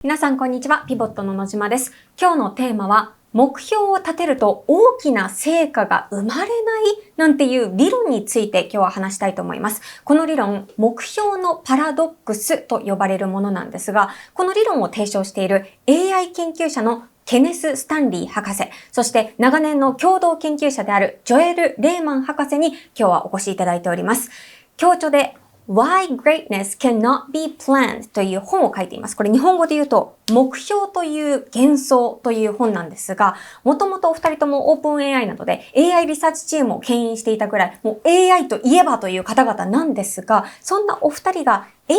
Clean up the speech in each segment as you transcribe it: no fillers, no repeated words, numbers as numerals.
皆さんこんにちは。ピボットの野島です。今日のテーマは、目標を立てると大きな成果が生まれないなんていう理論について今日は話したいと思います。この理論、目標のパラドックスと呼ばれるものなんですが、この理論を提唱している AI 研究者のケネス・スタンリー博士、そして長年の共同研究者であるジョエル・レーマン博士に今日はお越しいただいております。強著でWhy Greatness Cannot Be Planned という本を書いています。これ日本語で言うと、目標という幻想という本なんですが、もともとお二人ともオープン AI などで AI リサーチチームを牽引していたぐらい、もう AI といえばという方々なんですが、そんなお二人が AI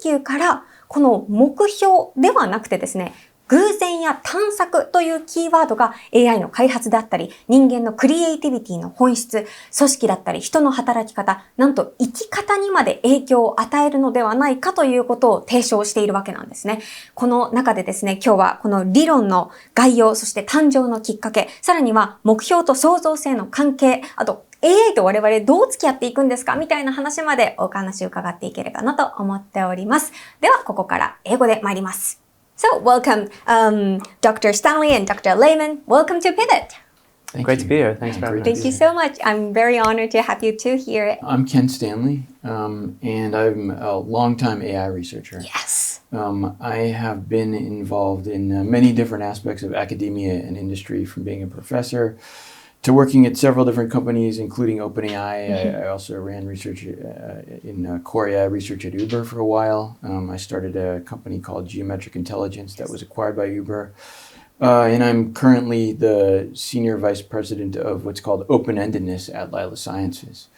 研究からこの目標ではなくてですね、偶然や探索というキーワードが AI の開発であったり、人間のクリエイティビティの本質、組織だったり人の働き方、なんと生き方にまで影響を与えるのではないかということを提唱しているわけなんですね。この中でですね、今日はこの理論の概要、そして誕生のきっかけ、さらには目標と創造性の関係、あとAI と我々どう付き合っていくんですかみたいな話までお話を伺っていければなと思っております。では、ここから英語で参ります。So, welcome, Dr. Stanley and Dr. Lehman. Welcome to PIVOT. Great to be here. Thanks for having us. Thank you so much. I'm very honored to have you two here. I'm Ken Stanley, and I'm a longtime AI researcher. Yes. I have been involved in many different aspects of academia and industry, from being a professor to working at several different companies, including OpenAI. I also ran research in core AI research at Uber for a while. I started a company called Geometric Intelligence that was acquired by Uber. And I'm currently the senior vice president of what's called open-endedness at Lila Sciences,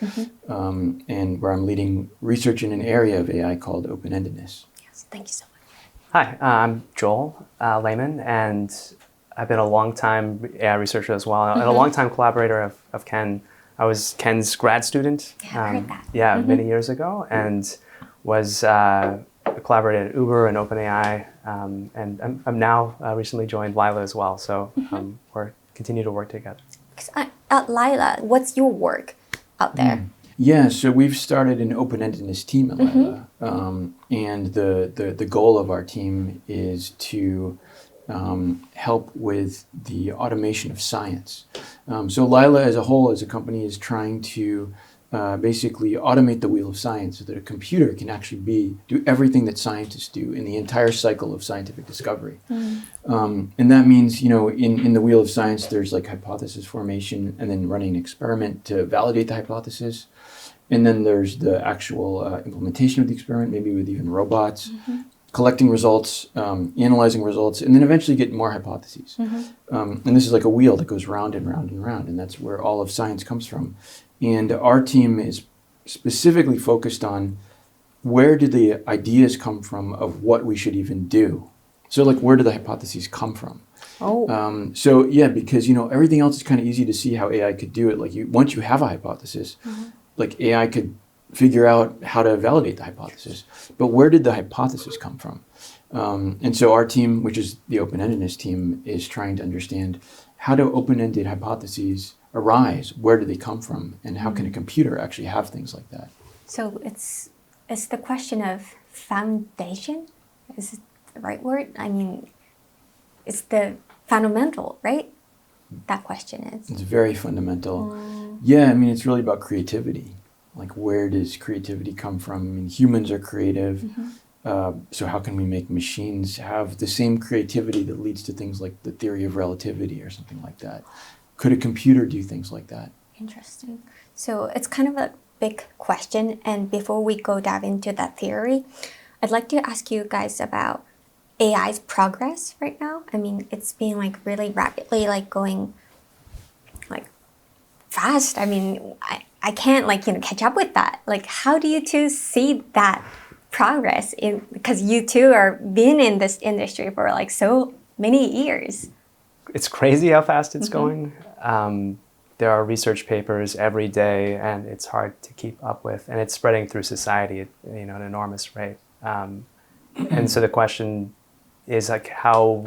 and where I'm leading research in an area of AI called open-endedness. Yes, thank you so much. Hi, I'm Joel Lehman, and I've been a long-time AI researcher as well, and a long-time collaborator of Ken. I was Ken's grad student, I heard that. many years ago, and was collaborated at Uber and OpenAI, and I'm now recently joined Lila as well, so we're continue to work together. At Lila, what's your work out there? Yeah, so we've started an open-endedness team at Lila, and the goal of our team is to help with the automation of science. So Lila as a whole, as a company, is trying to basically automate the wheel of science so that a computer can actually do everything that scientists do in the entire cycle of scientific discovery. And that means, in the wheel of science, there's like hypothesis formation and then running an experiment to validate the hypothesis. And then there's the actual implementation of the experiment, maybe with even robots. Collecting results, analyzing results, and then eventually get more hypotheses. And this is like a wheel that goes round and round and round, and that's where all of science comes from. And our team is specifically focused on where do the ideas come from of what we should even do. So like, where do the hypotheses come from? So yeah, because everything else is kind of easy to see how AI could do it. Like once you have a hypothesis, like AI could figure out how to validate the hypothesis. But where did the hypothesis come from? And so our team, which is the open-endedness team, is trying to understand how do open-ended hypotheses arise? Where do they come from? And how can a computer actually have things like that? So it's the question of foundation? Is it the right word? I mean, it's the fundamental, right? That question is. It's very fundamental. Yeah, I mean, it's really about creativity. Like, where does creativity come from? I mean, humans are creative. So how can we make machines have the same creativity that leads to things like the theory of relativity or something like that? Could a computer do things like that? Interesting. So it's kind of a big question. And before we go dive into that theory, I'd like to ask you guys about AI's progress right now. I mean, it's been like really rapidly going like fast. I mean, I can't catch up with that. Like, how do you two see that progress because you two are been in this industry for like so many years? It's crazy how fast it's going. There are research papers every day, and it's hard to keep up with, and it's spreading through society at an enormous rate. And so the question is like, how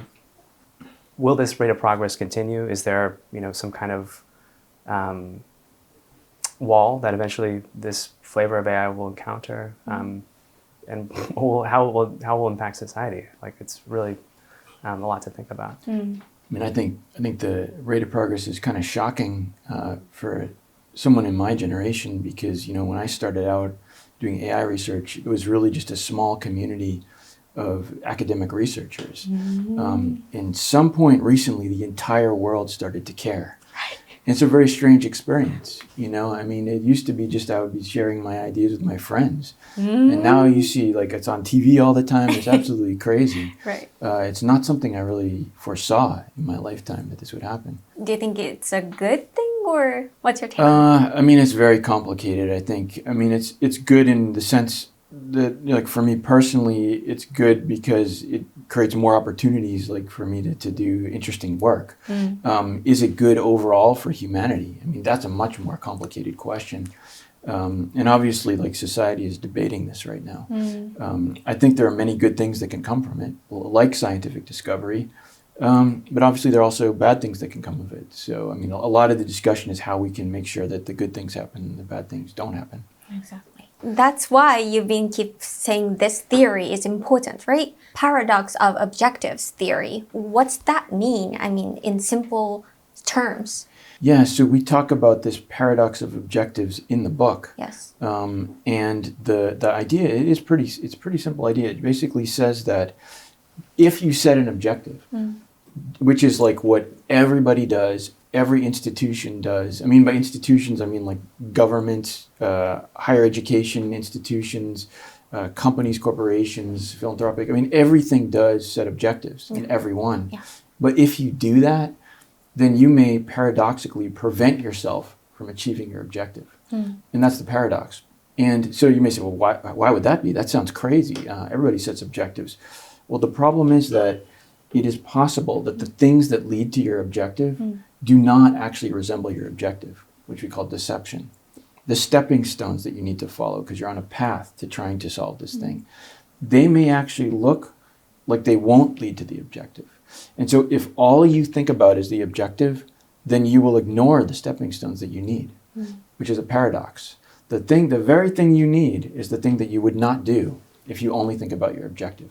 will this rate of progress continue? Is there some kind of wall that eventually this flavor of AI will encounter? and how it will impact society. Like, it's really a lot to think about. I mean, I think the rate of progress is kind of shocking for someone in my generation, because, you know, when I started out doing AI research, it was really just a small community of academic researchers. And some point recently, the entire world started to care. And it's a very strange experience, you know. I mean, it used to be just I would be sharing my ideas with my friends. And now you see, like, it's on TV all the time. It's absolutely crazy. Right. It's not something I really foresaw in my lifetime that this would happen. Do you think it's a good thing, or what's your take? I mean, it's very complicated, I think. I mean, it's good in the sense that, you know, like, for me personally, it's good because it creates more opportunities, like, for me to do interesting work. Is it good overall for humanity? I mean, that's a much more complicated question. And obviously, like, society is debating this right now. I think there are many good things that can come from it, like scientific discovery. But obviously, there are also bad things that can come of it. So, I mean, a lot of the discussion is how we can make sure that the good things happen and the bad things don't happen. Exactly. That's why you've been keep saying this theory is important, right? Paradox of objectives theory. What's that mean? I mean, in simple terms. Yeah, so we talk about this paradox of objectives in the book. Yes. And the idea it's a pretty simple idea. It basically says that if you set an objective, which is like what everybody does, every institution does. I mean, by institutions, I mean like governments, higher education institutions, companies, corporations, philanthropic. I mean, everything does set objectives in everyone. Yeah. But if you do that, then you may paradoxically prevent yourself from achieving your objective. And that's the paradox. And so you may say, well, why would that be? That sounds crazy. Everybody sets objectives. Well, the problem is that it is possible that the things that lead to your objective do not actually resemble your objective, which we call deception. The stepping stones that you need to follow because you're on a path to trying to solve this thing, they may actually look like they won't lead to the objective. And so if all you think about is the objective, then you will ignore the stepping stones that you need, which is a paradox. The very thing you need is the thing that you would not do if you only think about your objective.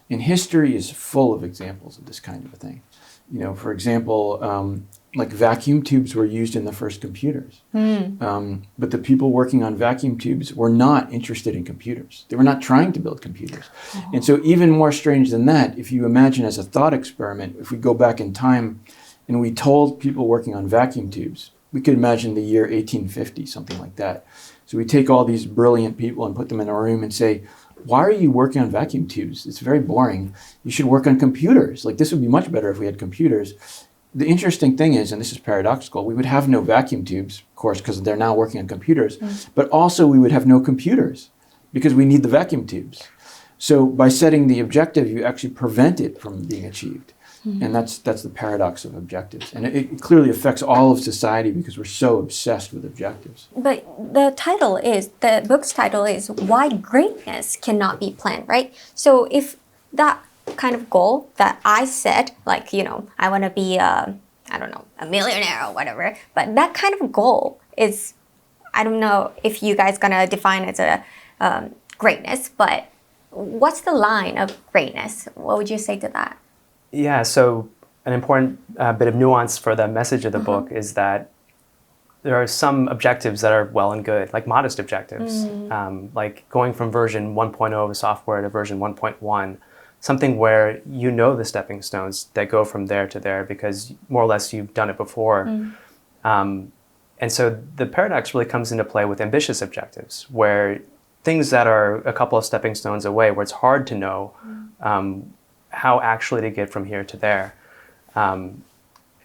And history is full of examples of this kind of a thing. You know, for example, like vacuum tubes were used in the first computers. But the people working on vacuum tubes were not interested in computers. They were not trying to build computers. And so even more strange than that, if you imagine as a thought experiment, if we go back in time and we told people working on vacuum tubes, we could imagine the year 1850, something like that. So we take all these brilliant people and put them in a room and say, why are you working on vacuum tubes? It's very boring. You should work on computers. Like, this would be much better if we had computers. The interesting thing is, and this is paradoxical, we would have no vacuum tubes, of course, because they're now working on computers, but also we would have no computers because we need the vacuum tubes. So by setting the objective, you actually prevent it from being achieved. And that's the paradox of objectives. And it clearly affects all of society because we're so obsessed with objectives. But the book's title is Why Greatness Cannot Be Planned, right? So if that kind of goal that I set, like, you know, I want to be, a millionaire or whatever, but that kind of goal is, I don't know if you guys gonna define it as a greatness, but what's the line of greatness? What would you say to that? Yeah, so an important bit of nuance for the message of the book is that there are some objectives that are well and good, like modest objectives, like going from version 1.0 of a software to version 1.1, something where you know the stepping stones that go from there to there because more or less you've done it before. And so the paradox really comes into play with ambitious objectives, where things that are a couple of stepping stones away, where it's hard to know how actually to get from here to there. And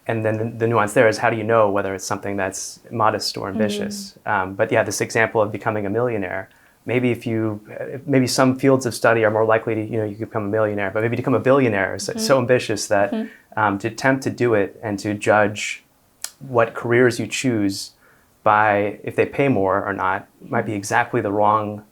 then the nuance there is, how do you know whether it's something that's modest or ambitious? But yeah, this example of becoming a millionaire, maybe some fields of study are more likely to, you could become a millionaire, but maybe to become a billionaire is so ambitious that to attempt to do it and to judge what careers you choose by if they pay more or not might be exactly the wrong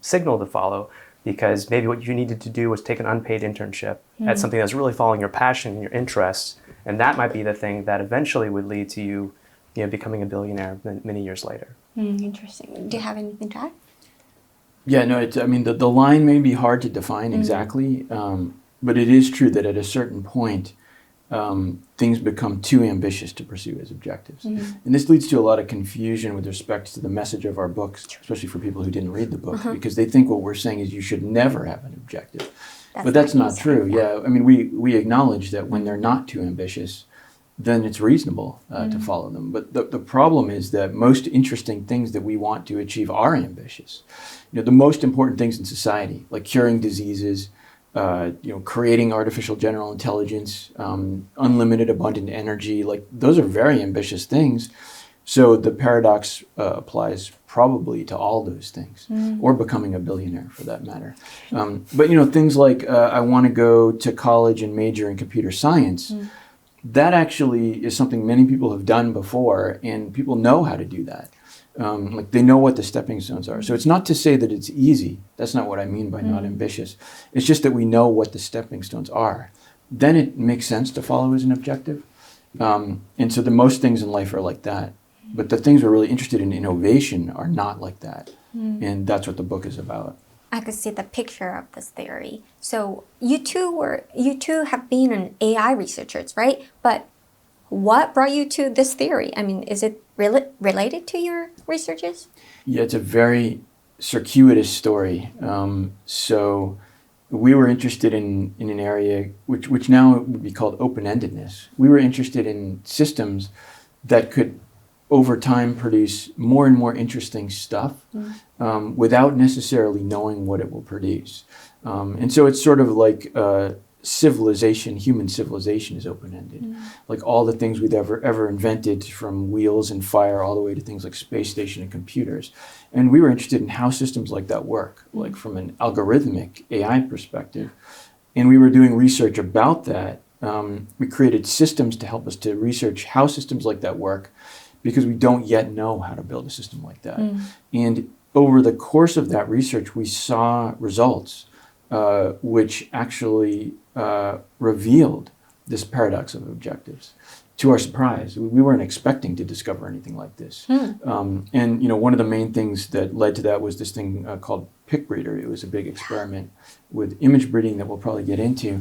signal to follow. Because maybe what you needed to do was take an unpaid internship at something that's really following your passion and your interests, and that might be the thing that eventually would lead to you, becoming a billionaire many years later. Interesting. Do you have anything to add? Yeah, no, I mean, the line may be hard to define exactly, but it is true that at a certain point, things become too ambitious to pursue as objectives. And this leads to a lot of confusion with respect to the message of our books, especially for people who didn't read the book, because they think what we're saying is you should never have an objective. But that's not true. Yeah, I mean, we acknowledge that when they're not too ambitious, then it's reasonable to follow them. But the problem is that most interesting things that we want to achieve are ambitious. You know, the most important things in society, like curing diseases, creating artificial general intelligence, unlimited abundant energy, like those are very ambitious things. So the paradox applies probably to all those things, or becoming a billionaire for that matter. But things like I want to go to college and major in computer science, that actually is something many people have done before, and people know how to do that. Like they know what the stepping stones are. So it's not to say that it's easy. That's not what I mean by not ambitious. It's just that we know what the stepping stones are. Then it makes sense to follow as an objective. And so the most things in life are like that. But the things we're really interested in innovation are not like that. And that's what the book is about. I could see the picture of this theory. So you two have been an AI researchers, right? But what brought you to this theory? I mean, is it related to your researches? Yeah, it's a very circuitous story. So we were interested in an area which now would be called open-endedness. We were interested in systems that could over time produce more and more interesting stuff without necessarily knowing what it will produce. And so it's sort of like human civilization is open-ended. Like all the things we've ever invented, from wheels and fire all the way to things like space station and computers. And we were interested in how systems like that work, like from an algorithmic AI perspective. And we were doing research about that. We created systems to help us to research how systems like that work, because we don't yet know how to build a system like that. And over the course of that research, we saw results which actually revealed this paradox of objectives. To our surprise, we weren't expecting to discover anything like this. And one of the main things that led to that was this thing called Picbreeder. It was a big experiment with image breeding that we'll probably get into.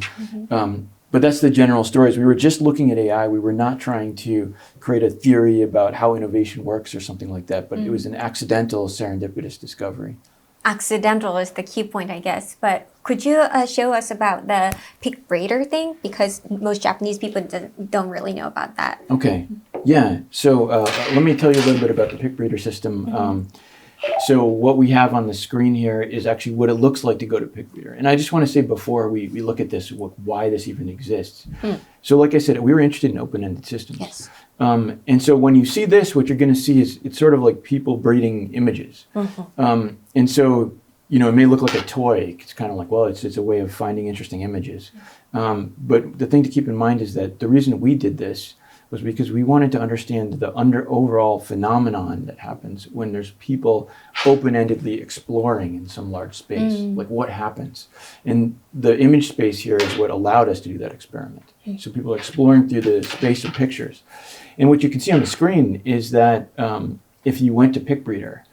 But that's the general stories. We were just looking at AI. We were not trying to create a theory about how innovation works or something like that, but it was an accidental, serendipitous discovery. Accidental is the key point, I guess. But could you show us about the Picbreeder thing? Because most Japanese people don't really know about that. Okay. Yeah. So let me tell you a little bit about the Picbreeder system. So what we have on the screen here is actually what it looks like to go to Picbreeder. And I just want to say before we look at this, why this even exists. So like I said, we were interested in open-ended systems. Yes. And so when you see this, what you're going to see is it's sort of like people breeding images. And so, it may look like a toy. It's kind of like, well, it's a way of finding interesting images. But the thing to keep in mind is that the reason we did this was because we wanted to understand the overall phenomenon that happens when there's people open-endedly exploring in some large space, like what happens. And the image space here is what allowed us to do that experiment. So people are exploring through the space of pictures. And what you can see on the screen is that if you went to Picbreeder,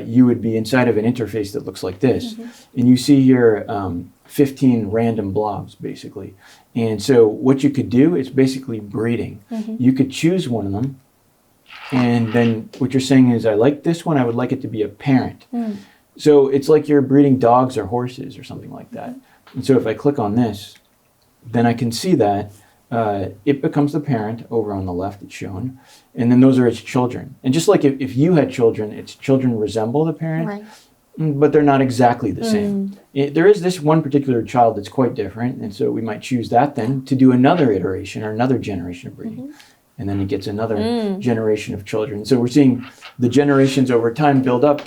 you would be inside of an interface that looks like this. And you see here 15 random blobs, basically. And so what you could do is basically breeding. You could choose one of them, and then what you're saying is, I like this one, I would like it to be a parent. So it's like you're breeding dogs or horses or something like that. And so if I click on this, then I can see that it becomes the parent over on the left, it's shown, and then those are its children. And just like if you had children, its children resemble the parent. Right. But they're not exactly the same. There is this one particular child that's quite different, and so we might choose that then to do another iteration or another generation of breeding. And then it gets another generation of children. So we're seeing the generations over time build up,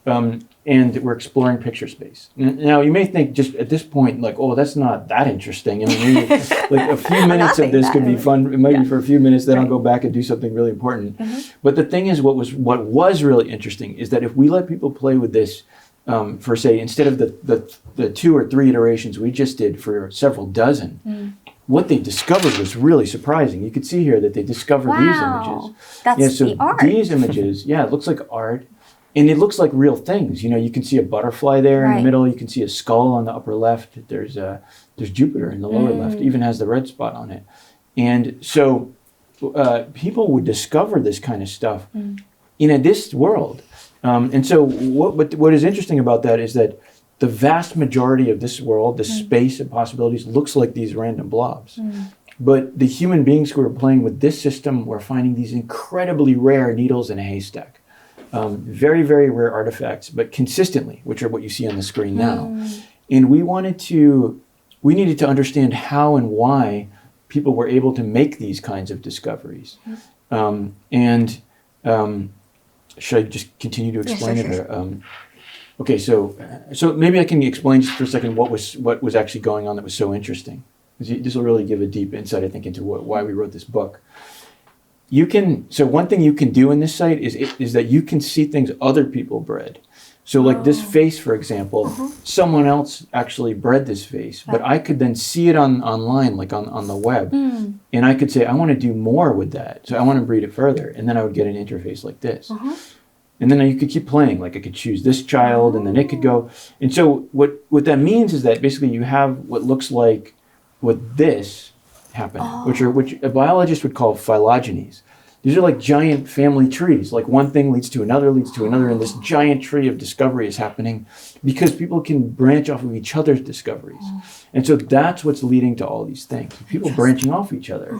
and we're exploring picture space. Now, you may think just at this point, like, oh, that's not that interesting. I mean, maybe, like a few minutes of this could be fun. It might be for a few minutes, then I'll go back and do something really important. But the thing is, what was really interesting is that if we let people play with this for, say, instead of the 2 or 3 iterations we just did for several dozen, what they discovered was really surprising. You could see here that they discovered these images. That's the art. These images, it looks like art. And it looks like real things. You know, you can see a butterfly there in the middle. You can see a skull on the upper left. There's Jupiter in the lower left, even has the red spot on it. And so people would discover this kind of stuff in this world. And so what is interesting about that is that the vast majority of this world, the space of possibilities, looks like these random blobs. But the human beings who are playing with this system were finding these incredibly rare needles in a haystack. Very, very rare artifacts, but consistently, which are what you see on the screen now. And we needed to understand how and why people were able to make these kinds of discoveries. Should I just continue to explain it? Or, okay, so maybe I can explain just for a second what was actually going on that was so interesting. This will really give a deep insight, I think, into why we wrote this book. So one thing you can do in this site is that you can see things other people bred. So like this face, for example, someone else actually bred this face, but I could then see it online, like on the web, and I could say, I want to do more with that. So I want to breed it further, and then I would get an interface like this. And then you could keep playing, like I could choose this child, and then it could go. And so what that means is that basically you have what looks like what this happening, which a biologist would call phylogenies. These are like giant family trees. Like one thing leads to another, and this giant tree of discovery is happening because people can branch off of each other's discoveries. And so that's what's leading to all these things, people branching off each other.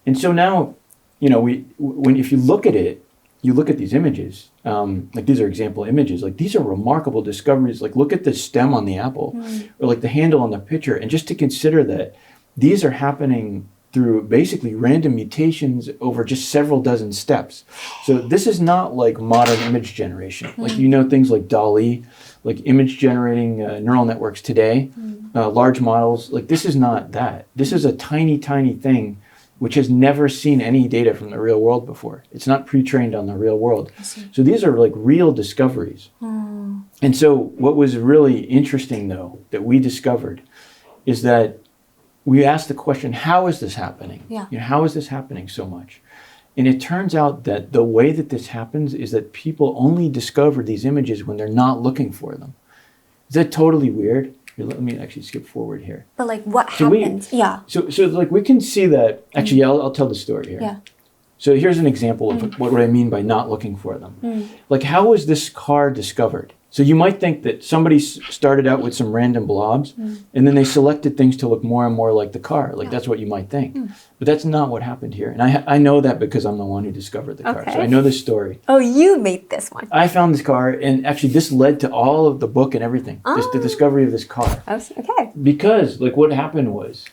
And so now, you know, if you look at it, you look at these images, like these are example images, like these are remarkable discoveries. Like look at the stem on the apple or like the handle on the pitcher. And just to consider that these are happening through basically random mutations over just several dozen steps. So this is not like modern image generation. Like, you know, things like DALL-E, like image generating neural networks today, large models, like this is not that. This is a tiny, tiny thing which has never seen any data from the real world before. It's not pre-trained on the real world. So these are like real discoveries. And so what was really interesting though, that we discovered is that we asked the question, how is this happening? You know, how is this happening so much? And it turns out that the way that this happens is that people only discover these images when they're not looking for them. Is that totally weird? Here, let me actually skip forward here. But like what happens? So like we can see that, actually, I'll tell the story here. So here's an example of what I mean by not looking for them. Like how was this car discovered? So you might think that somebody started out with some random blobs and then they selected things to look more and more like the car. Like that's what you might think. But that's not what happened here. And I know that because I'm the one who discovered the car. So I know this story. Oh, you made this one. I found this car, and actually this led to all of the book and everything. The discovery of this car. Okay. Because like what happened was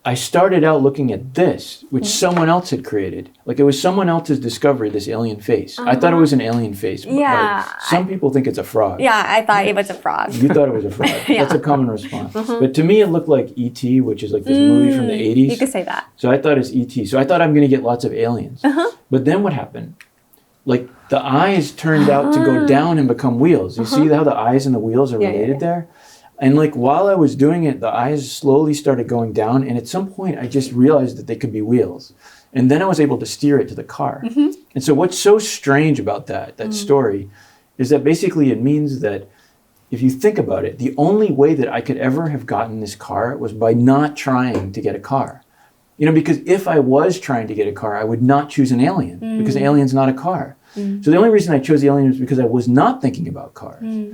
I started out looking at this, which someone else had created. Like it was someone else's discovery, this alien face. I thought it was an alien face. But like, some people think it's a frog. Yeah, I thought it was a frog. You thought it was a frog. That's a common response. But to me, it looked like E.T., which is like this movie from the 80s. You could say that. So I thought it's E.T. So I thought I'm going to get lots of aliens. But then what happened? Like the eyes turned out to go down and become wheels. You see how the eyes and the wheels are related there? And like while I was doing it, the eyes slowly started going down. And at some point, I just realized that they could be wheels. And then I was able to steer it to the car. And so what's so strange about that story is that basically it means that if you think about it, the only way that I could ever have gotten this car was by not trying to get a car. You know, because if I was trying to get a car, I would not choose an alien because an alien's not a car. So the only reason I chose the alien was because I was not thinking about cars.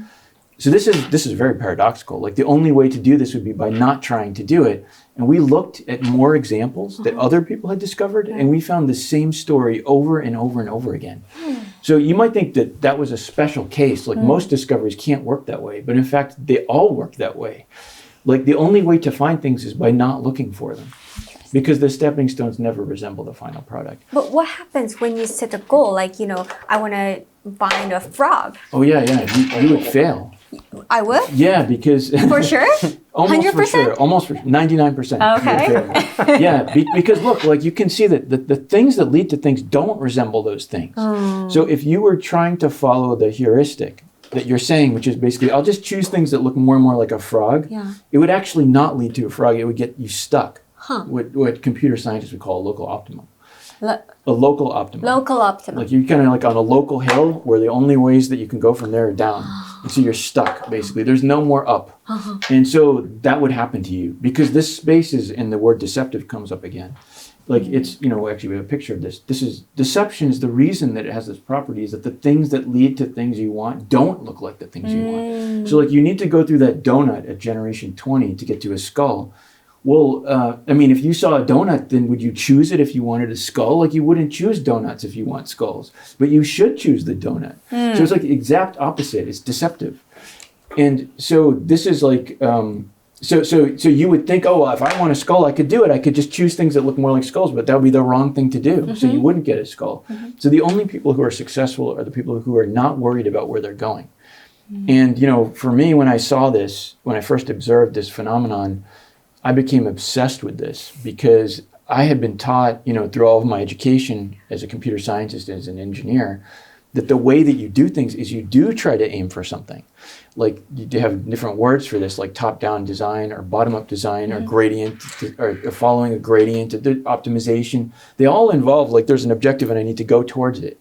So this is very paradoxical. Like the only way to do this would be by not trying to do it. And we looked at more examples that other people had discovered, and we found the same story over and over and over again. So you might think that that was a special case. Like most discoveries can't work that way, but in fact, they all work that way. Like the only way to find things is by not looking for them. Because the stepping stones never resemble the final product. But what happens when you set a goal? Like, you know, I want to find a frog. Oh, yeah. You would fail. I would? Yeah, because... For sure? Almost 100%? for sure. Almost for 99%. Okay. Yeah, because look, like you can see that the things that lead to things don't resemble those things. So if you were trying to follow the heuristic that you're saying, which is basically, I'll just choose things that look more and more like a frog, it would actually not lead to a frog. It would get you stuck. What computer scientists would call a local optimum. A local optimum. Local optimum. Like you're kind of like on a local hill where the only ways that you can go from there are down. And so you're stuck, basically. There's no more up. And so that would happen to you because this space is, and the word deceptive comes up again. Like it's, actually we have a picture of this. Deception is the reason that it has this property is that the things that lead to things you want don't look like the things you want. So like you need to go through that donut at generation 20 to get to a skull. Well, if you saw a donut, then would you choose it if you wanted a skull? Like you wouldn't choose donuts if you want skulls, but you should choose the donut. So it's like the exact opposite. It's deceptive. And so this is like, so you would think, oh, well, if I want a skull, I could do it. I could just choose things that look more like skulls, but that would be the wrong thing to do. So you wouldn't get a skull. So the only people who are successful are the people who are not worried about where they're going. And, for me, when I saw this, when I first observed this phenomenon, I became obsessed with this because I had been taught, through all of my education as a computer scientist, as an engineer, that the way that you do things is you do try to aim for something. Like you do have different words for this, like top-down design or bottom-up design or gradient or following a gradient, optimization. They all involve like there's an objective and I need to go towards it.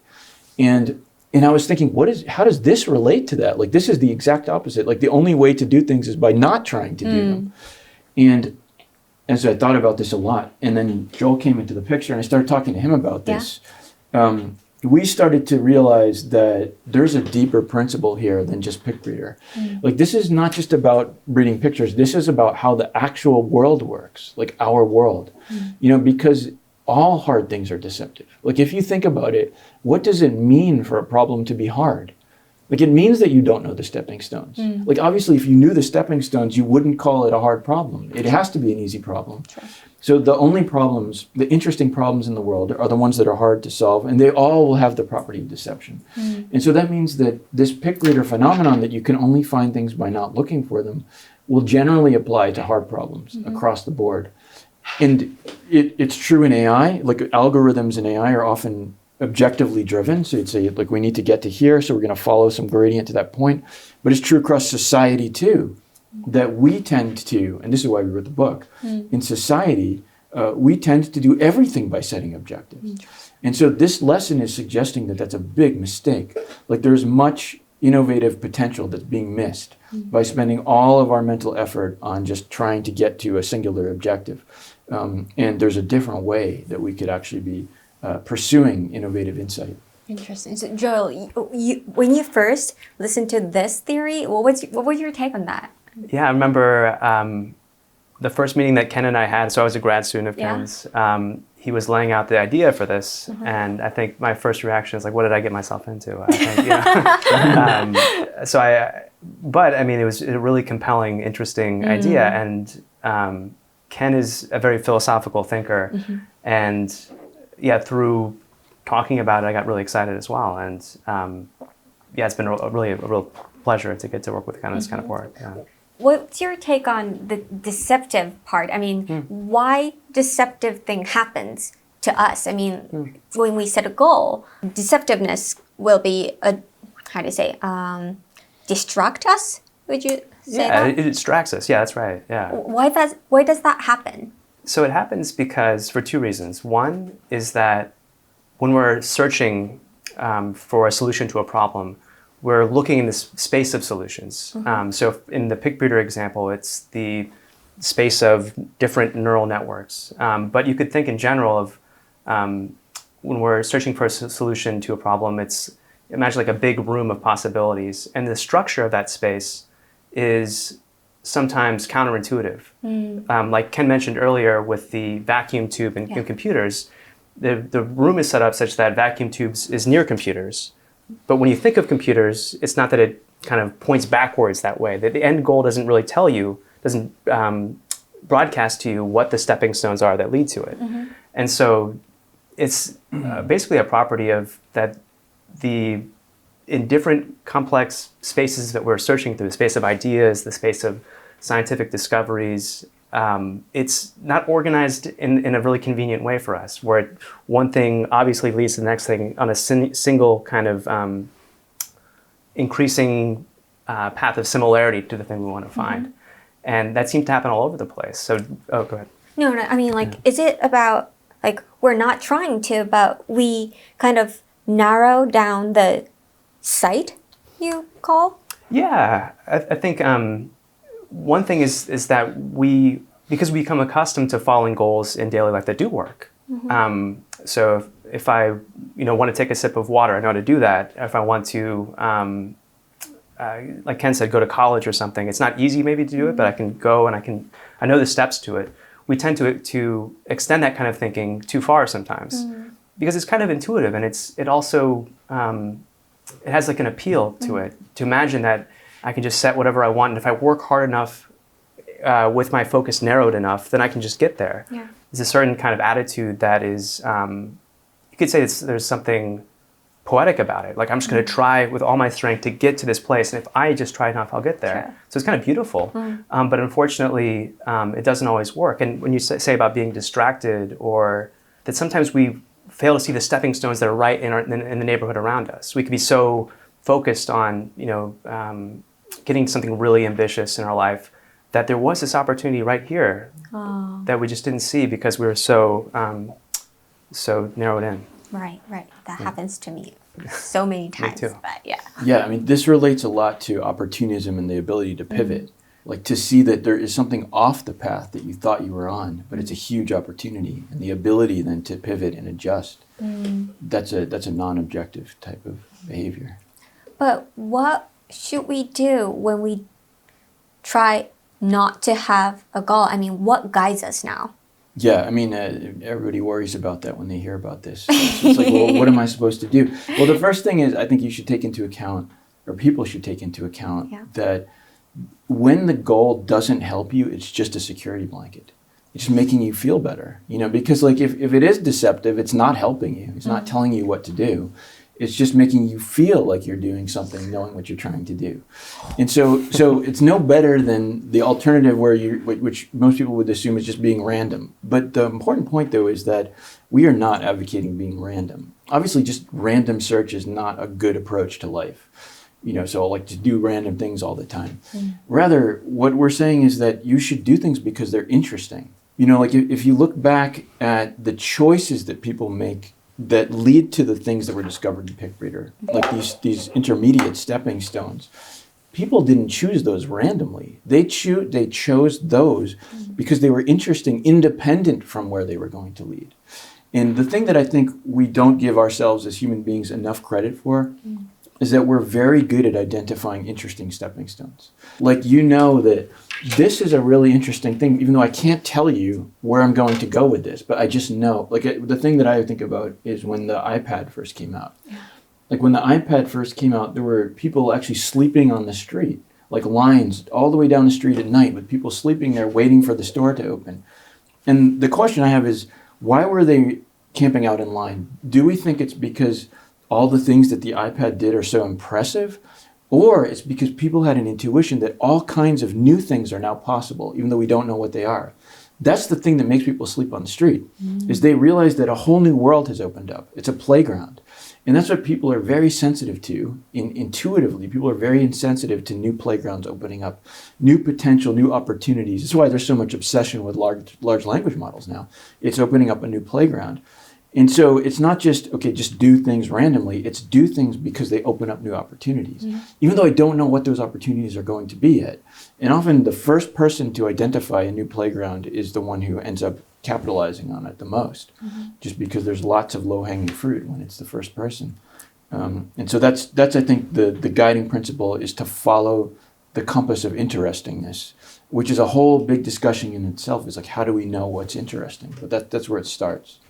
And I was thinking, how does this relate to that? Like this is the exact opposite. Like the only way to do things is by not trying to do them. And so I thought about this a lot. And then Joel came into the picture and I started talking to him about this. We started to realize that there's a deeper principle here than just Picbreeder. Like this is not just about breeding pictures. This is about how the actual world works, like our world. Because all hard things are deceptive. Like if you think about it, what does it mean for a problem to be hard? Like it means that you don't know the stepping stones. Like obviously if you knew the stepping stones, you wouldn't call it a hard problem. It has to be an easy problem. Sure. So the only problems, the interesting problems in the world are the ones that are hard to solve, and they all will have the property of deception. And so that means that this Picbreeder phenomenon that you can only find things by not looking for them will generally apply to hard problems across the board. And it's true in AI, like algorithms in AI are often objectively driven. So you'd say, like, we need to get to here, so we're going to follow some gradient to that point. But it's true across society, too, that we tend to, and this is why we wrote the book, in society, we tend to do everything by setting objectives. And so this lesson is suggesting that that's a big mistake. Like, there's much innovative potential that's being missed by spending all of our mental effort on just trying to get to a singular objective. And there's a different way that we could actually be pursuing innovative insight. Interesting. So Joel, when you first listened to this theory, what was your take on that? Yeah, I remember the first meeting that Ken and I had, so I was a grad student of Ken's, he was laying out the idea for this, and I think my first reaction was like, what did I get myself into? I think, but I mean, it was a really compelling, interesting idea, and Ken is a very philosophical thinker, and through talking about it, I got really excited as well, and it's been a real pleasure to get to work with this kind of work. Yeah. What's your take on the deceptive part? I mean, why deceptive thing happens to us? I mean, when we set a goal, deceptiveness will be distract us? Would you say that? It distracts us. Yeah, that's right. Yeah. Why does that happen? So it happens because for two reasons. One is that when we're searching for a solution to a problem, we're looking in this space of solutions. So in the Picbreeder example, it's the space of different neural networks. But you could think in general of when we're searching for a solution to a problem, imagine like a big room of possibilities. And the structure of that space is sometimes counterintuitive. Like Ken mentioned earlier with the vacuum tube in computers, the room is set up such that vacuum tubes is near computers. But when you think of computers, it's not that it kind of points backwards that way. The end goal doesn't really tell you, doesn't broadcast to you what the stepping stones are that lead to it. And so it's basically a property of that in different complex spaces that we're searching through, the space of ideas, the space of scientific discoveries, it's not organized in a really convenient way for us, where one thing obviously leads to the next thing on a single kind of increasing path of similarity to the thing we want to find. And that seems to happen all over the place. So, go ahead. No, I mean, is it about Like we're not trying to, but we kind of narrow down the site you call? Yeah, I think one thing is that because we become accustomed to following goals in daily life that do work. So if I want to take a sip of water, I know how to do that. If I want to, like Ken said, go to college or something, it's not easy maybe to do it, but I can go and I know the steps to it. We tend to extend that kind of thinking too far sometimes because it's kind of intuitive, and it also it has like an appeal to it, to imagine that I can just set whatever I want, and if I work hard enough with my focus narrowed enough, then I can just get there. Yeah. There's a certain kind of attitude that is, you could say there's something poetic about it. Like I'm just going to try with all my strength to get to this place, and if I just try enough, I'll get there. Sure. So it's kind of beautiful, but unfortunately, it doesn't always work. And when you say about being distracted, or that sometimes we fail to see the stepping stones that are right in the neighborhood around us. We could be so focused on getting something really ambitious in our life that there was this opportunity right here that we just didn't see because we were so narrowed in. Right. That happens to me so many times. Me too. But yeah. Yeah, I mean, this relates a lot to opportunism and the ability to pivot. Like to see that there is something off the path that you thought you were on, but it's a huge opportunity, and the ability then to pivot and adjust. That's a non-objective type of behavior. But what should we do when we try not to have a goal? I mean, what guides us now? Yeah, I mean, everybody worries about that when they hear about this. It's like, well, what am I supposed to do? Well, the first thing is I think you should take into account, or people should take into account, that when the goal doesn't help you, it's just a security blanket. It's just making you feel better, because like if it is deceptive, it's not helping you. It's not telling you what to do. It's just making you feel like you're doing something, knowing what you're trying to do. And so it's no better than the alternative which most people would assume is just being random. But the important point, though, is that we are not advocating being random. Obviously, just random search is not a good approach to life. So like to do random things all the time. Rather, what we're saying is that you should do things because they're interesting. Like if you look back at the choices that people make that lead to the things that were discovered in Picbreeder, like these intermediate stepping stones, people didn't choose those randomly. They chose those because they were interesting, independent from where they were going to lead. And the thing that I think we don't give ourselves as human beings enough credit for is that we're very good at identifying interesting stepping stones. Like that this is a really interesting thing, even though I can't tell you where I'm going to go with this, but I just know. Like the thing that I think about is when the iPad first came out. Like when the iPad first came out, there were people actually sleeping on the street, like lines all the way down the street at night with people sleeping there waiting for the store to open. And the question I have is, why were they camping out in line? Do we think it's because all the things that the iPad did are so impressive? Or it's because people had an intuition that all kinds of new things are now possible, even though we don't know what they are. That's the thing that makes people sleep on the street, is they realize that a whole new world has opened up. It's a playground. And that's what people are very sensitive to intuitively. People are very insensitive to new playgrounds opening up, new potential, new opportunities. That's why there's so much obsession with large language models now. It's opening up a new playground. And so it's not just do things randomly. It's do things because they open up new opportunities, even though I don't know what those opportunities are going to be yet. And often the first person to identify a new playground is the one who ends up capitalizing on it the most, just because there's lots of low-hanging fruit when it's the first person. And so that's I think the guiding principle is to follow the compass of interestingness, which is a whole big discussion in itself. Is like, how do we know what's interesting? But that's where it starts.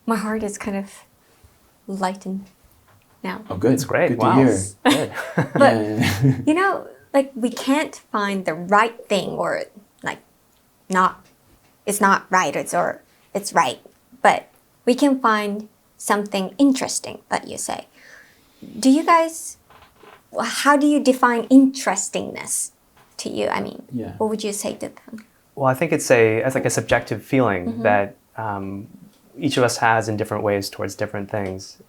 My heart is kind of lightened now. Oh, good. It's great. Good Wow. to hear. Good. But, like we can't find the right thing, or like it's not right, or it's right. But we can find something interesting that you say. How do you define interestingness to you? I mean, what would you say to them? Well, I think it's like a subjective feeling that each of us has in different ways towards different things.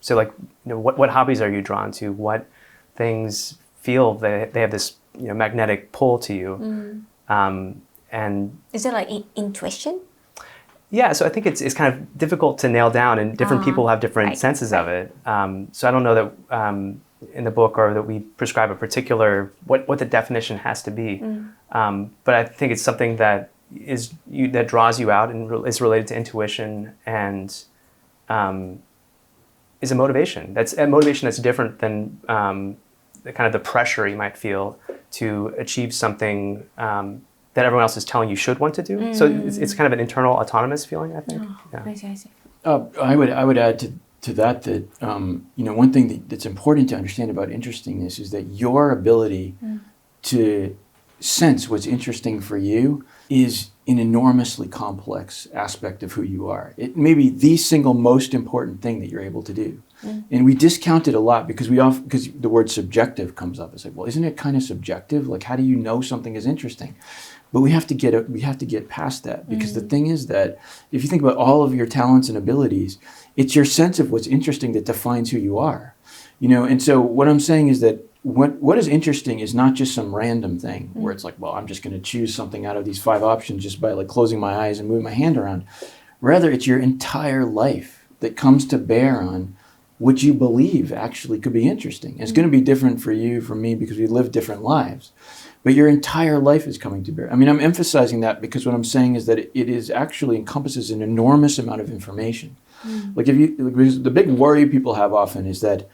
So like, what hobbies are you drawn to? What things feel they have this magnetic pull to you? And is it like intuition? Yeah, so I think it's kind of difficult to nail down, and different people have different right, senses of it. So I don't know that in the book or that we prescribe a particular what the definition has to be. But I think it's something that that draws you out and is related to intuition and is a motivation. That's a motivation that's different than the kind of the pressure you might feel to achieve something that everyone else is telling you should want to do. So it's kind of an internal autonomous feeling, I think. I see. I would add to that one thing that's important to understand about interestingness is that your ability to sense what's interesting for you is an enormously complex aspect of who you are. It may be the single most important thing that you're able to do. And we discount it a lot because the word subjective comes up. It's like, well, isn't it kind of subjective? Like, how do you know something is interesting? But we have to get past that, because the thing is that if you think about all of your talents and abilities, it's your sense of what's interesting that defines who you are. And so what I'm saying is that what is interesting is not just some random thing where it's like, well, I'm just going to choose something out of these 5 options just by like closing my eyes and moving my hand around. Rather, it's your entire life that comes to bear on what you believe actually could be interesting. It's going to be different for you, for me, because we live different lives. But your entire life is coming to bear. I mean, I'm emphasizing that because what I'm saying is that it is actually encompasses an enormous amount of information. Like the big worry people have often is that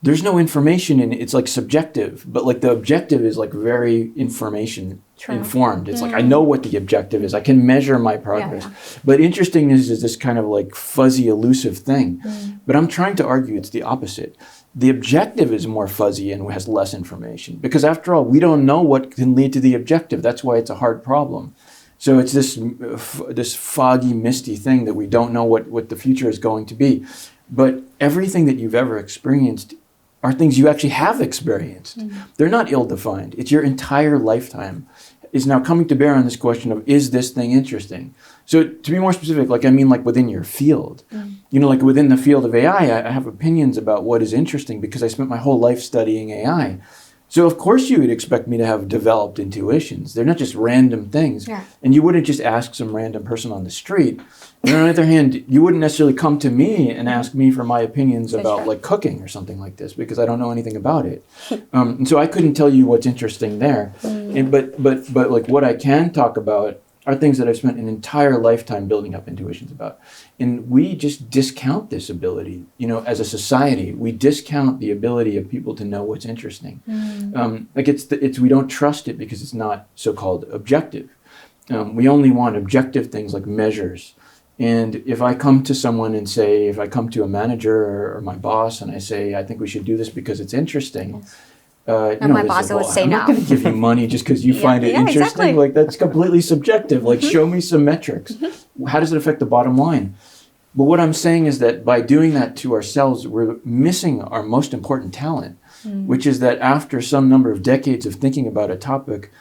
there's no information in it. It's like subjective, but like the objective is like very information informed. It's like, I know what the objective is. I can measure my progress. But interestingness is this kind of like fuzzy, elusive thing. But I'm trying to argue it's the opposite. The objective is more fuzzy and has less information, because after all, we don't know what can lead to the objective. That's why it's a hard problem. So it's this foggy, misty thing that we don't know what the future is going to be. But everything that you've ever experienced are things you actually have experienced. They're not ill-defined. It's your entire lifetime is now coming to bear on this question of, is this thing interesting? So to be more specific, like within your field, like within the field of AI, I have opinions about what is interesting because I spent my whole life studying AI. So of course you would expect me to have developed intuitions. They're not just random things. And you wouldn't just ask some random person on the street. And on the other hand, you wouldn't necessarily come to me and ask me for my opinions about like cooking or something like this, because I don't know anything about it. And so I couldn't tell you what's interesting there. But like what I can talk about are things that I've spent an entire lifetime building up intuitions about. And we just discount this ability, as a society. We discount the ability of people to know what's interesting. We don't trust it because it's not so-called objective. We only want objective things like measures. And if I come to someone and say, if I come to a manager or my boss and I say, I think we should do this because it's interesting, my boss would say I'm no. not going to give you money just because you find it interesting. Exactly. Like, that's completely subjective. Like, show me some metrics. How does it affect the bottom line? But what I'm saying is that by doing that to ourselves, we're missing our most important talent, which is that after some number of decades of thinking about a topic,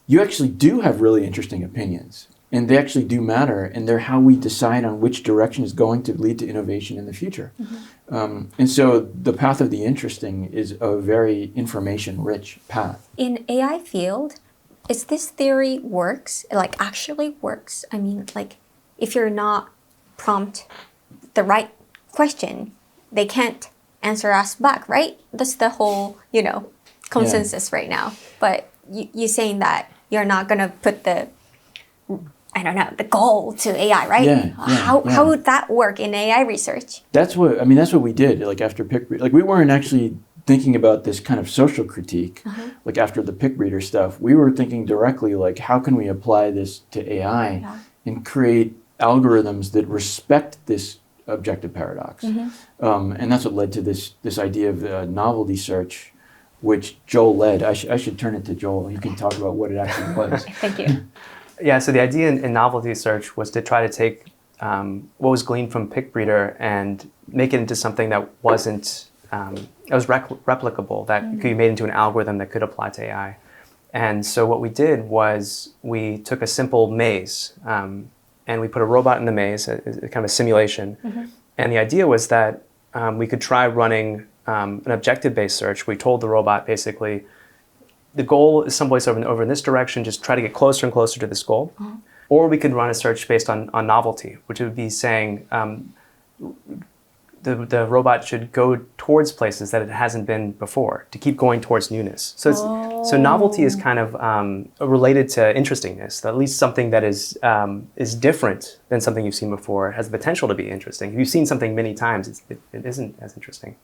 you actually do have really interesting opinions. And they actually do matter, and they're how we decide on which direction is going to lead to innovation in the future. And so the path of the interesting is a very information-rich path. In AI field, is this theory actually works? I mean, like, if you're not prompt the right question, they can't answer us back, right? That's the whole, consensus right now. But you're saying that you're not going to put the goal to AI, right? How would that work in AI research? That's what we did. Like after Picbreeder, like we weren't actually thinking about this kind of social critique. Like after the Picbreeder stuff, we were thinking directly, like, how can we apply this to AI and create algorithms that respect this objective paradox? And that's what led to this idea of novelty search, which Joel led. I should turn it to Joel. He can talk about what it actually was. Thank you. Yeah, so the idea in novelty search was to try to take what was gleaned from Picbreeder and make it into something that wasn't, that was replicable, that could be made into an algorithm that could apply to AI. And so what we did was we took a simple maze and we put a robot in the maze, kind of a simulation. And the idea was that we could try running an objective-based search. We told the robot basically, the goal is someplace over in this direction, just try to get closer and closer to this goal. Or we could run a search based on novelty, which would be saying the robot should go towards places that it hasn't been before, to keep going towards newness. So novelty is kind of related to interestingness, at least something that is different than something you've seen before, has the potential to be interesting. If you've seen something many times, it isn't as interesting.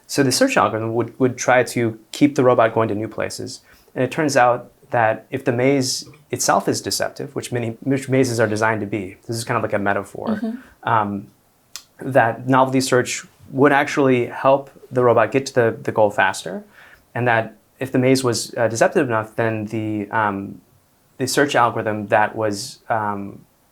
So the search algorithm would try to keep the robot going to new places. And it turns out that if the maze itself is deceptive, which mazes are designed to be, this is kind of like a metaphor, that novelty search would actually help the robot get to the goal faster, and that if the maze was deceptive enough, then the search algorithm that was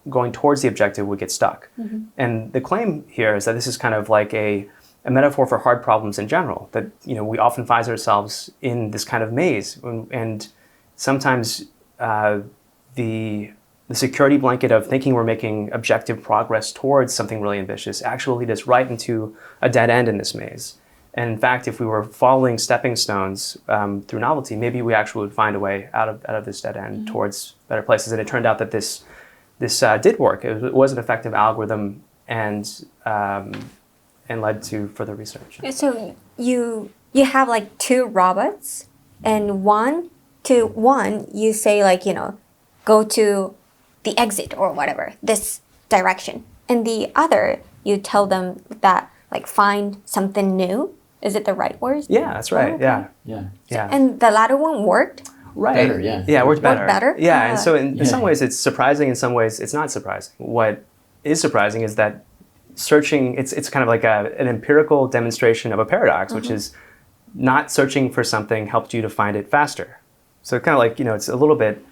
going towards the objective would get stuck. And the claim here is that this is kind of like a metaphor for hard problems in general, that we often find ourselves in this kind of maze, and sometimes the security blanket of thinking we're making objective progress towards something really ambitious actually lead us right into a dead end in this maze. And in fact, if we were following stepping stones through novelty, maybe we actually would find a way out of this dead end towards better places. And it turned out that this did work. It was an effective algorithm, and led to further research. So you have like two robots, and one you say like, go to the exit or whatever, this direction. And the other, you tell them that like find something new. Is it the right word? Yeah, that's right. Oh, Yeah. And the latter one worked? Right. Better, yeah. Yeah, it worked better. Worked better? Yeah, and so in some Yeah. ways it's surprising, in some ways it's not surprising. What is surprising is that searching, it's kind of like an empirical demonstration of a paradox, which is not searching for something helped you to find it faster. So kind of like, it's a little bit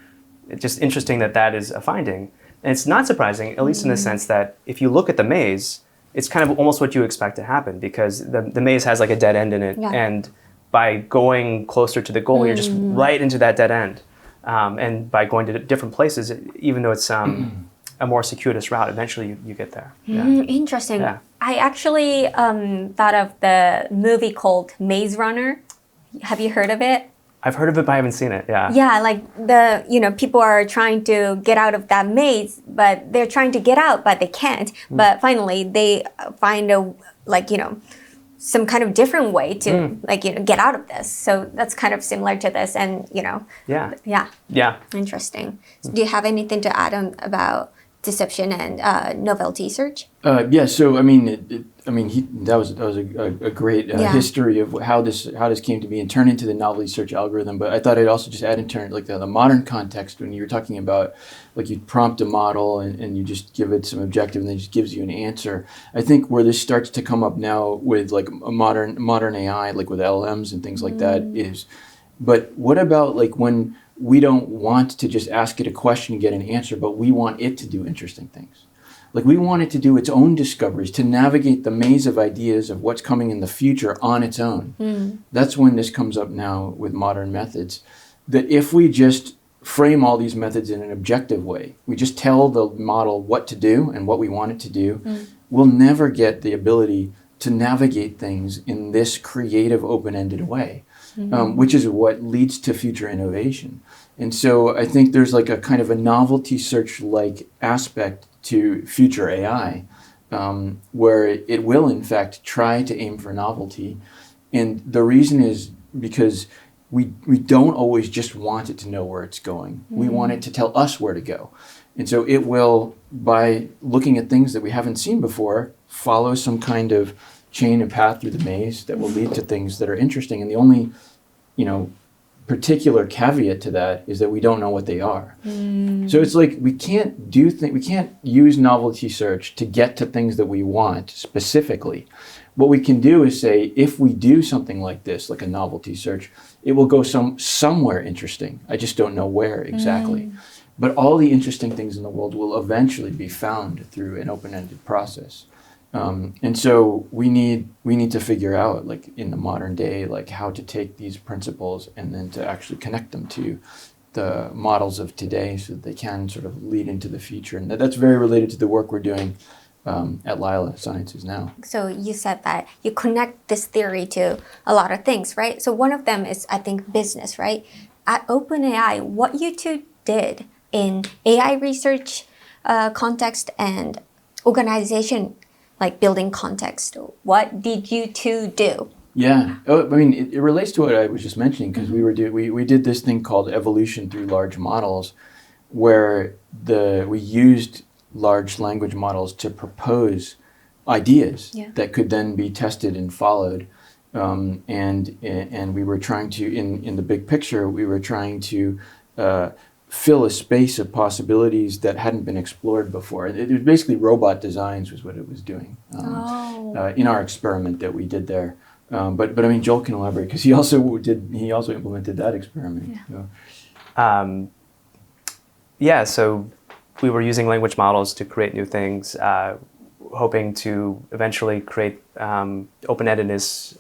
just interesting that is a finding. And it's not surprising, at least in the sense that if you look at the maze, it's kind of almost what you expect to happen, because the maze has like a dead end in it. Yeah. And by going closer to the goal, you're just right into that dead end. And by going to different places, even though it's a more circuitous route, eventually you get there. Yeah. Interesting. Yeah. I actually thought of the movie called Maze Runner. Have you heard of it? I've heard of it, but I haven't seen it. Yeah. Yeah, like people are trying to get out of that maze, but they're trying to get out, but they can't. But finally, they find some kind of different way to get out of this. So that's kind of similar to this, and Yeah. interesting. So do you have anything to add on about deception and novelty search? Yeah. So I mean, that was a great history of how this came to be and turn into the novelty search algorithm. But I thought I'd also just add in turn like the modern context, when you were talking about like you prompt a model and you just give it some objective and then it just gives you an answer. I think where this starts to come up now with like a modern AI, like with LLMs and things like that is, but what about like when we don't want to just ask it a question and get an answer, but we want it to do interesting things. Like we want it to do its own discoveries, to navigate the maze of ideas of what's coming in the future on its own. That's when this comes up now with modern methods, that if we just frame all these methods in an objective way, we just tell the model what to do and what we want it to do, we'll never get the ability to navigate things in this creative, open-ended way. Which is what leads to future innovation. And so I think there's like a kind of a novelty search-like aspect to future AI, where it will in fact try to aim for novelty. And the reason is because we don't always just want it to know where it's going. We want it to tell us where to go. And so it will, by looking at things that we haven't seen before, follow some kind of chain and path through the maze that will lead to things that are interesting. And the only, particular caveat to that is that we don't know what they are. So it's like we can't use novelty search to get to things that we want specifically. What we can do is say, if we do something like this, like a novelty search, it will go somewhere interesting. I just don't know where exactly. But all the interesting things in the world will eventually be found through an open-ended process. And so we need to figure out, like in the modern day, like how to take these principles and then to actually connect them to the models of today so that they can sort of lead into the future. And that's very related to the work we're doing at Lila Sciences now. So you said that you connect this theory to a lot of things, right? So one of them is, I think, business, right? At OpenAI, what you two did in AI research context and organization, like building context. What did you two do? Yeah, I mean, it relates to what I was just mentioning because we did this thing called evolution through large models, where we used large language models to propose ideas that could then be tested and followed, and we were trying to in the big picture we were trying to fill a space of possibilities that hadn't been explored before. It was basically robot designs was what it was doing in our experiment that we did there. But I mean, Joel can elaborate because he also implemented that experiment. So we were using language models to create new things, hoping to eventually create open-endedness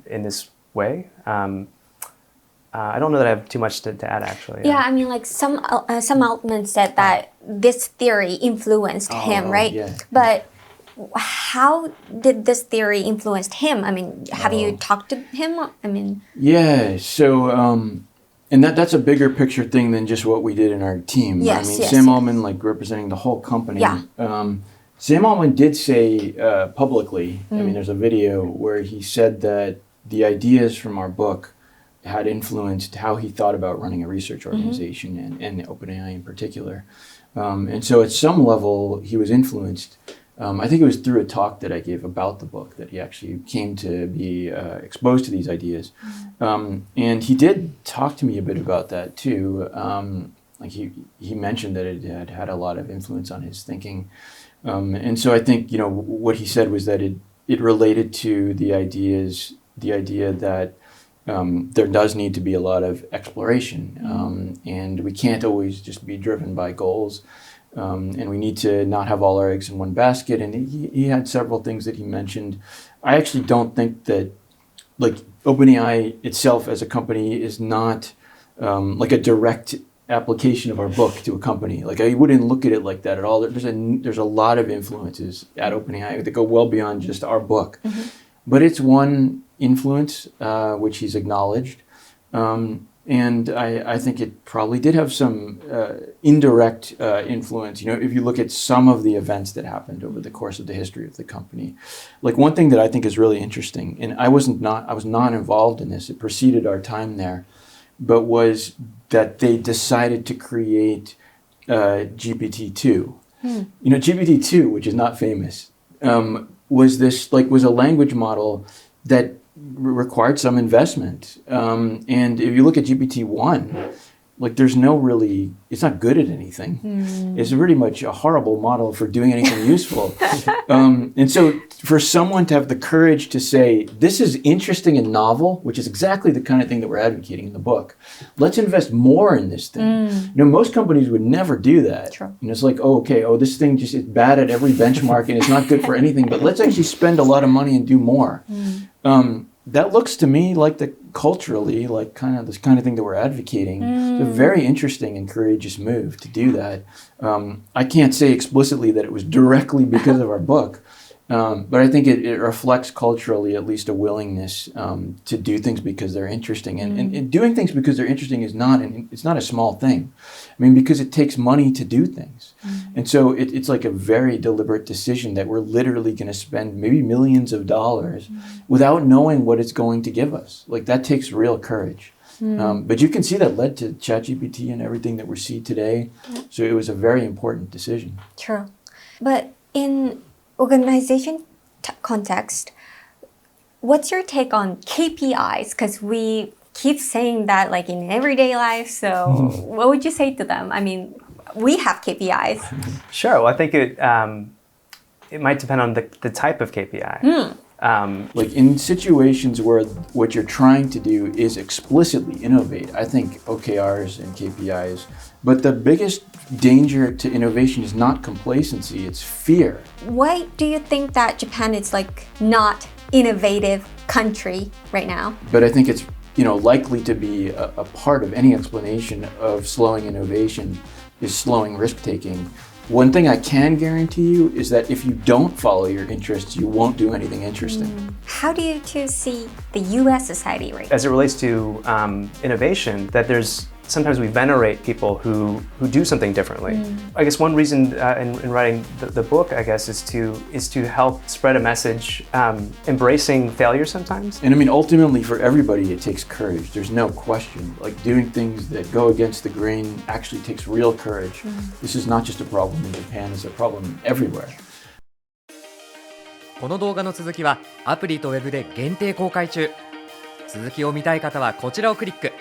in this way. I don't know that I have too much to add, actually. Yeah, I mean, like some Altman said that this theory influenced him, right? Yeah. But how did this theory influence him? I mean, have you talked to him? I mean, yeah. So, and that's a bigger picture thing than just what we did in our team. Yes, I mean, yes, Sam yes. Altman, like representing the whole company. Yeah. Sam Altman did say publicly. I mean, there's a video where he said that the ideas from our book had influenced how he thought about running a research organization and OpenAI in particular. And so, at some level, he was influenced. I think it was through a talk that I gave about the book that he actually came to be exposed to these ideas. And he did talk to me a bit about that too. Like he mentioned that it had a lot of influence on his thinking. And so I think, what he said was that it related to the idea that there does need to be a lot of exploration. And we can't always just be driven by goals. And we need to not have all our eggs in one basket. And he had several things that he mentioned. I actually don't think that, like, OpenAI itself as a company is not like a direct application of our book to a company. Like, I wouldn't look at it like that at all. There's a lot of influences at OpenAI that go well beyond just our book. But it's one influence which he's acknowledged. And I think it probably did have some indirect influence. If you look at some of the events that happened over the course of the history of the company, like one thing that I think is really interesting, and I was not involved in this. It preceded our time there, but was that they decided to create GPT-2. GPT-2, which is not famous, was a language model that required some investment. And if you look at GPT-1, like it's not good at anything. It's pretty much a horrible model for doing anything useful. And so for someone to have the courage to say, this is interesting and novel, which is exactly the kind of thing that we're advocating in the book. Let's invest more in this thing. Most companies would never do that. True. It's like, this thing just is bad at every benchmark and it's not good for anything, but let's actually spend a lot of money and do more. That looks to me like culturally, like kind of this kind of thing that we're advocating. It's a very interesting and courageous move to do that. I can't say explicitly that it was directly because of our book, but I think it reflects culturally at least a willingness to do things because they're interesting. And doing things because they're interesting is not a small thing. I mean, because it takes money to do things. And so it's like a very deliberate decision that we're literally going to spend maybe millions of dollars without knowing what it's going to give us. Like that takes real courage. But you can see that led to ChatGPT and everything that we see today. So it was a very important decision. True. But in organization context, what's your take on KPIs? Because we keep saying that like in everyday life. So what would you say to them? I mean, we have KPIs. Sure. Well, I think it might depend on the type of KPI. Like in situations where what you're trying to do is explicitly innovate, I think OKRs and KPIs. But the biggest danger to innovation is not complacency, it's fear. Why do you think that Japan is like not innovative country right now? But I think it's likely to be a part of any explanation of slowing innovation is slowing risk-taking. One thing I can guarantee you is that if you don't follow your interests, you won't do anything interesting. How do you two see the U.S. society right now? As it relates to innovation, that there's sometimes we venerate people who do something differently. I guess one reason in writing the book, I guess, is to help spread a message, embracing failure sometimes. And I mean, ultimately, for everybody, it takes courage. There's no question. Like doing things that go against the grain actually takes real courage. This is not just a problem in Japan; it's a problem everywhere. この動画の続きはアプリとウェブで限定公開中。続きを見たい方はこちらをクリック。